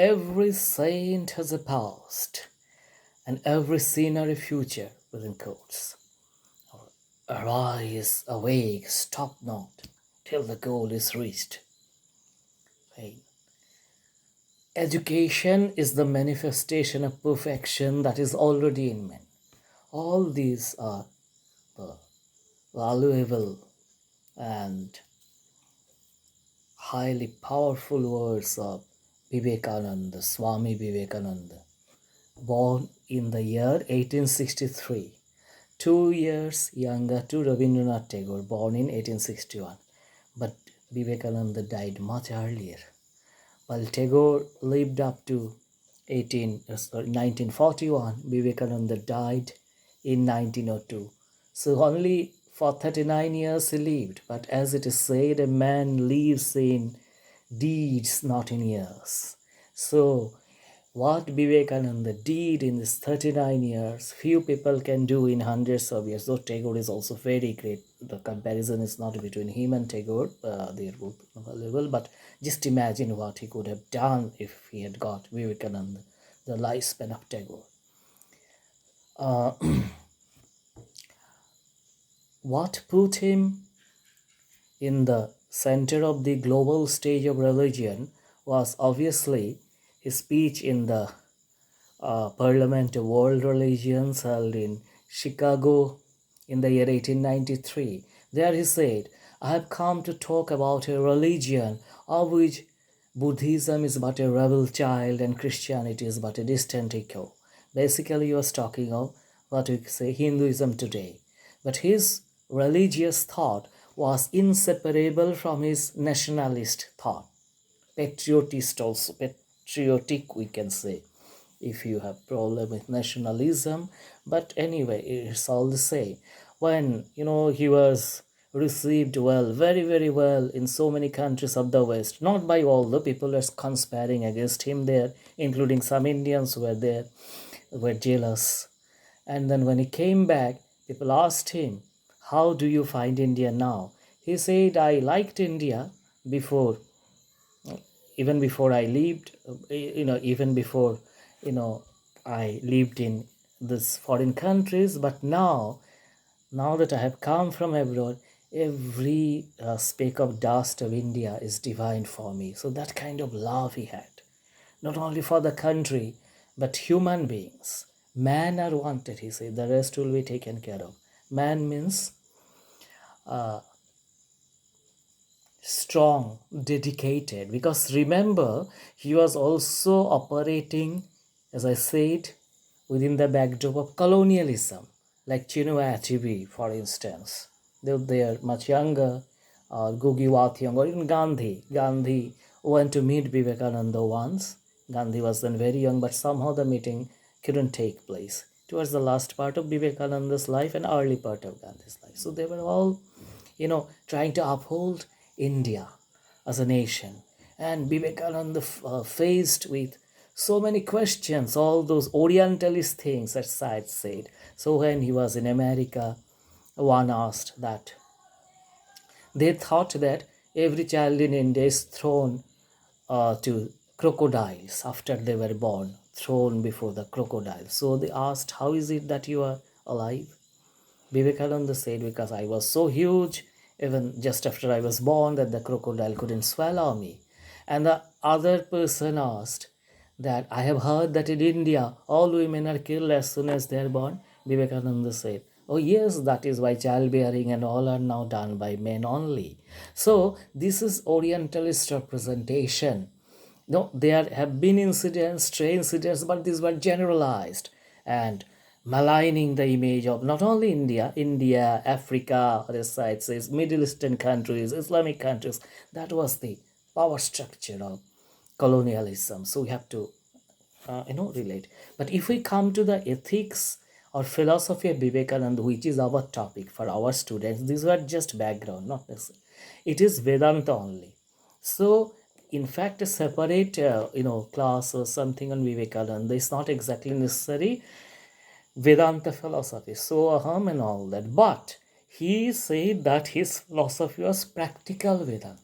every saint has a past, and every sinner a future, within quotes. Arise, awake, stop not, till the goal is reached. Right? Education is the manifestation of perfection that is already in man. All these are the valuable and highly powerful words of Vivekananda, Swami Vivekananda, born in the year 1863, 2 years younger to Rabindranath Tagore, born in 1861. But Vivekananda died much earlier. While Tagore lived up to 1941, Vivekananda died in 1902. So only for 39 years he lived. But as it is said, a man lives in deeds, not in years. So what Vivekananda did in this 39 years, few people can do in hundreds of years. Though Tagore is also very great. The comparison is not between him and Tagore. They are both valuable. But just imagine what he could have done if he had got Vivekananda, the lifespan of Tagore. What put him in the center of the global stage of religion was obviously his speech in the Parliament of World Religions held in Chicago in the year 1893. There he said, I have come to talk about a religion of which Buddhism is but a rebel child and Christianity is but a distant echo. Basically, he was talking of what we say Hinduism today. But his religious thought was inseparable from his nationalist thought. Patriotist also, patriotic we can say, if you have problem with nationalism. But anyway, it's all the same. When he was received well, very very well in so many countries of the West, not by all the people are conspiring against him there, including some Indians who were there, were jealous. And then when he came back, people asked him, how do you find India now? He said, I liked India before, even before I lived, even before, I lived in these foreign countries. But now that I have come from abroad, every speck of dust of India is divine for me. So that kind of love he had, not only for the country, but human beings. Man are wanted, he said, the rest will be taken care of. Man means strong, dedicated, because remember, he was also operating, as I said, within the backdrop of colonialism, like Chinua Achebe, for instance. They are much younger, or Gugi Wathiong, or even Gandhi. Gandhi went to meet Vivekananda once. Gandhi was then very young, but somehow the meeting couldn't take place. Towards the last part of Vivekananda's life and early part of Gandhi's life. So they were all, trying to uphold India as a nation. And Vivekananda faced with so many questions, all those Orientalist things that Syed said. So when he was in America, one asked that they thought that every child in India is thrown to crocodiles after they were born, thrown before the crocodiles. So they asked, how is it that you are alive? Vivekananda said, because I was so huge, even just after I was born, that the crocodile couldn't swallow me. And the other person asked that, I have heard that in India, all women are killed as soon as they are born. Vivekananda said, oh yes, that is why childbearing and all are now done by men only. So this is Orientalist representation. No, there have been incidents, stray incidents, but these were generalized and maligning the image of not only India, Africa, other sides, says Middle Eastern countries, Islamic countries. That was the power structure of colonialism. So we have to, relate. But if we come to the ethics or philosophy of Vivekananda, which is our topic for our students, these were just background, not necessarily. It is Vedanta only. So in fact, a separate, class or something on Vivekananda is not exactly necessary. Vedanta philosophy, so aham and all that. But he said that his philosophy was practical Vedanta.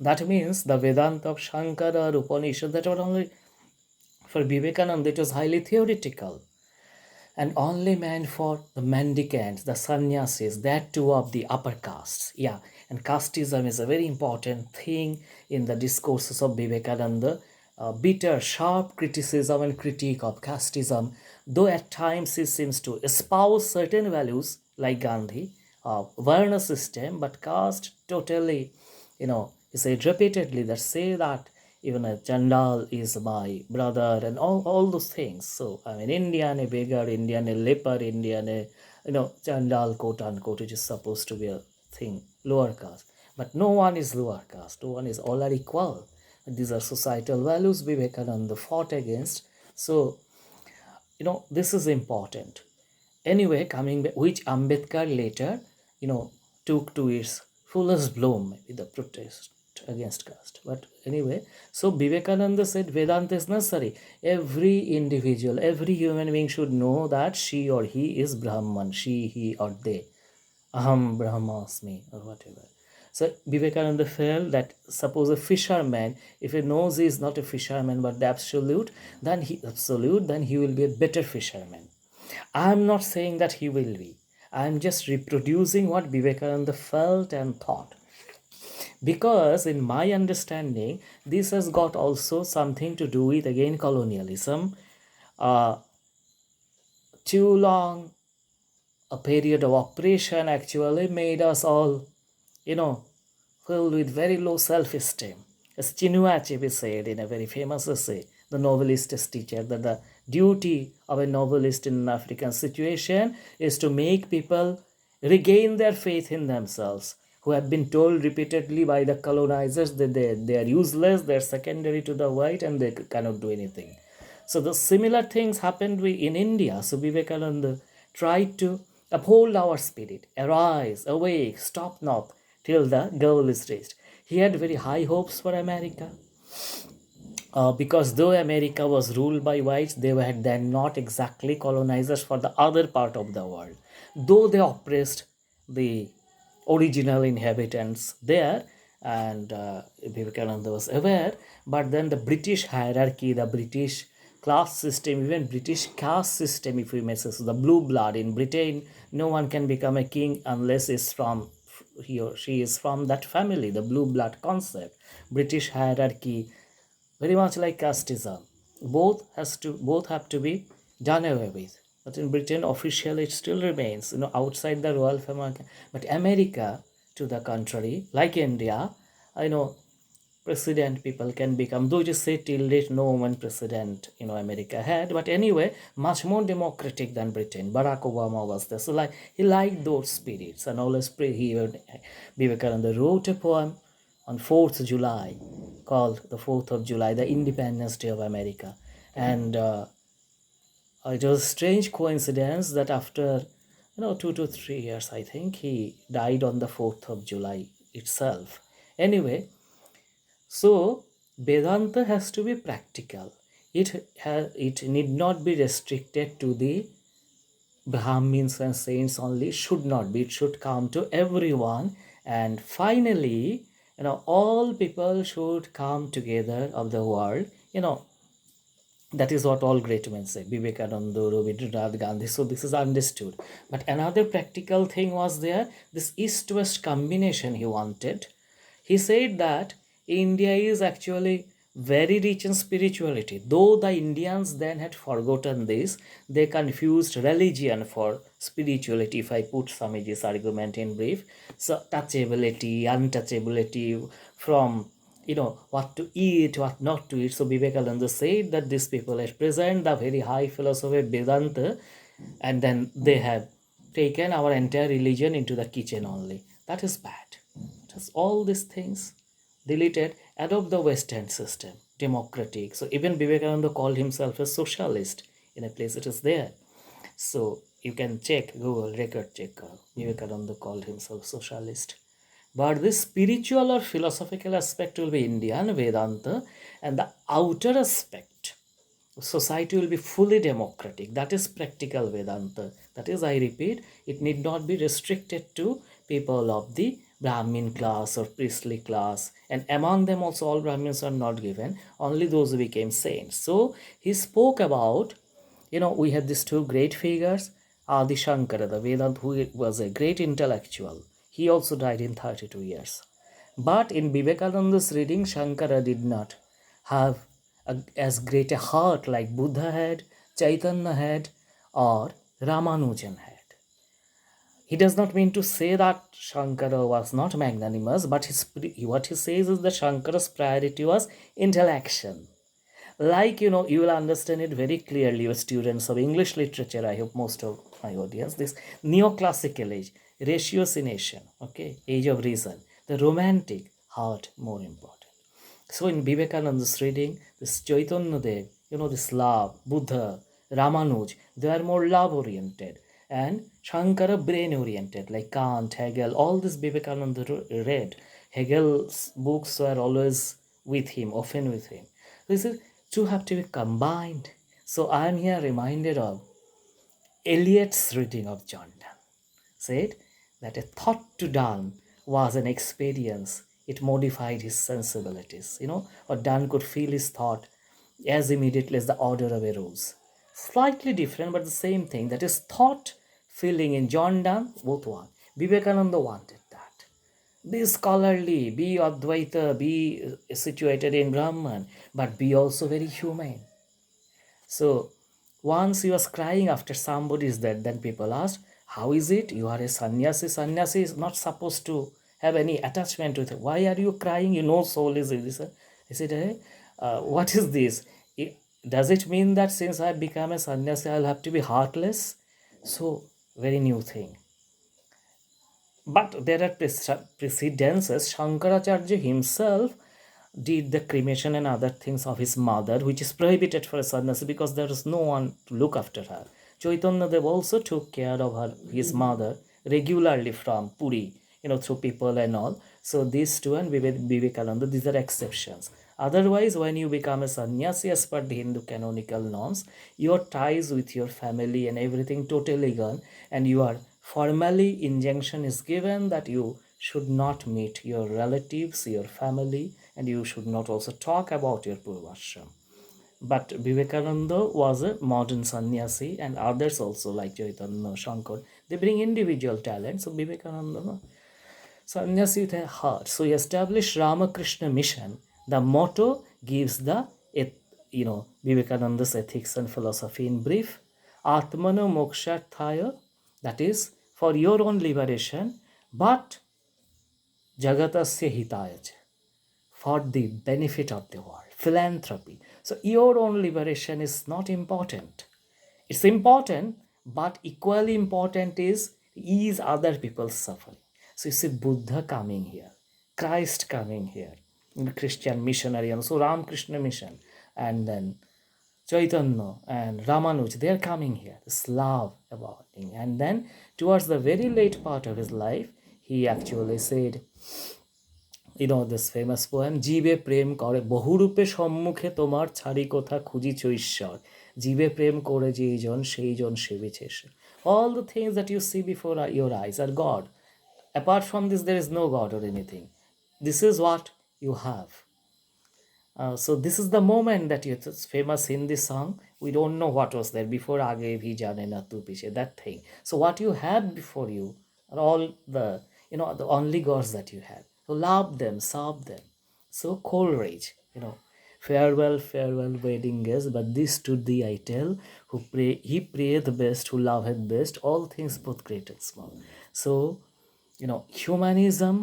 That means the Vedanta of Shankara or Upanishad, that were only for Vivekananda, it was highly theoretical and only meant for the mendicants, the sannyasis, that too of the upper castes. Yeah, and casteism is a very important thing in the discourses of Vivekananda. Bitter, sharp criticism and critique of casteism, though at times he seems to espouse certain values like Gandhi, Varna system, but caste totally, he said repeatedly that say that even a Chandal is my brother and all those things. So I mean Indian a beggar, Indian a leper, Indian a Chandal quote unquote, which is supposed to be a thing, lower caste. But no one is lower caste, no one is all are equal. These are societal values Vivekananda fought against. So this is important. Anyway, coming back, which Ambedkar later, took to its fullest bloom, maybe the protest against caste. But anyway, so Vivekananda said Vedanta is necessary. Every individual, every human being should know that she or he is Brahman, she, he, or they. Aham Brahmasmi, or whatever. So Vivekananda felt that suppose a fisherman, if he knows he is not a fisherman but the absolute, then he will be a better fisherman. I am not saying that he will be. I am just reproducing what Vivekananda felt and thought. Because in my understanding, this has got also something to do with again colonialism. Uh, too long a period of oppression actually made us all, you know, filled with very low self-esteem. As Chinua Achebe said in a very famous essay, the novelist's teacher, that the duty of a novelist in an African situation is to make people regain their faith in themselves, who have been told repeatedly by the colonizers that they are useless, they are secondary to the white, and they cannot do anything. So the similar things happened in India. So Vivekananda tried to uphold our spirit, arise, awake, stop not till the goal is reached. He had very high hopes for America. Because though America was ruled by whites, they were then not exactly colonizers for the other part of the world. Though they oppressed the original inhabitants there, and Vivekananda was aware, but then the British hierarchy, the British class system, even British caste system, if we may say so, the blue blood in Britain, no one can become a king unless he or she is from that family, the blue blood concept, British hierarchy, very much like casteism. Both have to be done away with. But in Britain, officially it still remains, outside the royal family. But America, to the contrary, like India, I know president people can become, though just say till date no one president America had, but anyway much more democratic than Britain. Barack Obama was there, so like he liked those spirits and always pray. Vivekananda wrote a poem on 4th July called the 4th of July, the Independence Day of America. And it was a strange coincidence that after 2 to 3 years, I think, he died on the 4th of July itself. Anyway, so Vedanta has to be practical. It need not be restricted to the Brahmins and saints only. Should not be. It should come to everyone. And finally, all people should come together of the world. That is what all great men say. Vivekananda, Rabindranath, Gandhi. So this is understood. But another practical thing was there. This East-West combination he wanted. He said that India is actually very rich in spirituality. Though the Indians then had forgotten this, they confused religion for spirituality, if I put Swamiji's argument in brief. So touchability, untouchability, from what to eat, what not to eat. So Vivekananda said that these people have present the very high philosophy of Vedanta, and then they have taken our entire religion into the kitchen only. That is bad. Just all these things deleted, adopt the Western system, democratic. So even Vivekananda called himself a socialist in a place it is there. So you can check, Google record check. Vivekananda called himself socialist. But this spiritual or philosophical aspect will be Indian Vedanta, and the outer aspect, society will be fully democratic. That is practical Vedanta. That is, I repeat, it need not be restricted to people of the Brahmin class or priestly class, and among them also all Brahmins are not given, only those who became saints. So he spoke about, we had these two great figures, Adi Shankara, the Vedant, who was a great intellectual. He also died in 32 years. But in Vivekananda's reading, Shankara did not have as great a heart like Buddha had, Chaitanya had, or Ramanujan had. He does not mean to say that Shankara was not magnanimous, but what he says is that Shankara's priority was intellection. Like, you will understand it very clearly, your students of English literature, I hope most of my audience, this neoclassical age, ratiocination, okay, age of reason, the romantic heart more important. So in Vivekananda's reading, this Chaitanya Dev, this love, Buddha, Ramanuj, they are more love oriented, and Shankara brain oriented, like Kant, Hegel, all this Vivekananda read. Hegel's books were always with him, often with him. This is two have to be combined. So I am here reminded of Eliot's reading of John Donne. Said that a thought to Donne was an experience. It modified his sensibilities, or Donne could feel his thought as immediately as the odor of a rose. Slightly different, but the same thing. That is thought, feeling in John Donne, both one. Vivekananda wanted that. Be scholarly, be Advaita, be situated in Brahman, but be also very human. So once he was crying after somebody is dead, then people asked, how is it? You are a sannyasi. Sannyasi is not supposed to have any attachment with it. Why are you crying? You know soul is in this. He said, hey, what is this? Does it mean that since I become a sannyasi, I'll have to be heartless? So, very new thing. But there are precedences. Shankaracharya himself did the cremation and other things of his mother, which is prohibited for a sannyasi because there is no one to look after her. Chaitanya Dev also took care of his mother regularly from Puri, through people and all. So these two and Vivekananda, these are exceptions. Otherwise, when you become a sannyasi as per the Hindu canonical norms, your ties with your family and everything totally gone, and you are formally injunction is given that you should not meet your relatives, your family, and you should not also talk about your purvashram. But Vivekananda was a modern sannyasi, and others also like Chaitanya, Shankar, they bring individual talent. So Vivekananda, sannyasi with a heart. So he established Ramakrishna mission. The motto gives the, Vivekananda's ethics and philosophy in brief. Atmano moksharthaya, that is for your own liberation, but jagatasya hitaya, for the benefit of the world. Philanthropy. So your own liberation is not important. It's important, but equally important is ease other people's suffering. So you see Buddha coming here, Christ coming here, Christian missionary, and so Ramakrishna mission, and then Chaitanya and Ramanuj, they are coming here. This love about him. And then towards the very late part of his life, he actually said, this famous poem, জীবে প্রেম করে বহুরূপে সম্মুখে তোমার ছাড়ি কোথা খুঁজিছ ঈশ্বর, জীবে প্রেম করে যেইজন সেইজন সেবিছে। All the things that you see before your eyes are God. Apart from this, there is no God or anything. This is what you have. So this is the moment that it's famous Hindi song. We don't know what was there before. Aage bhi jane na tu piche, that thing. So what you have before you are all the only gods that you have. So love them, serve them. So Coleridge, farewell, farewell, wedding guest. But this stood the I tell, who pray he prayeth best, who loveth best, all things both great and small. So humanism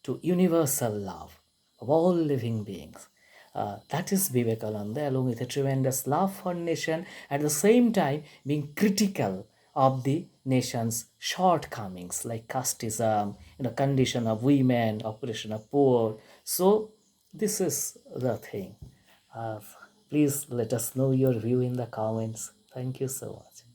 to universal love of all living beings. That is Vivekananda, along with a tremendous love for nation, at the same time being critical of the nation's shortcomings like casteism, condition of women, oppression of poor. So this is the thing. Please let us know your view in the comments. Thank you so much.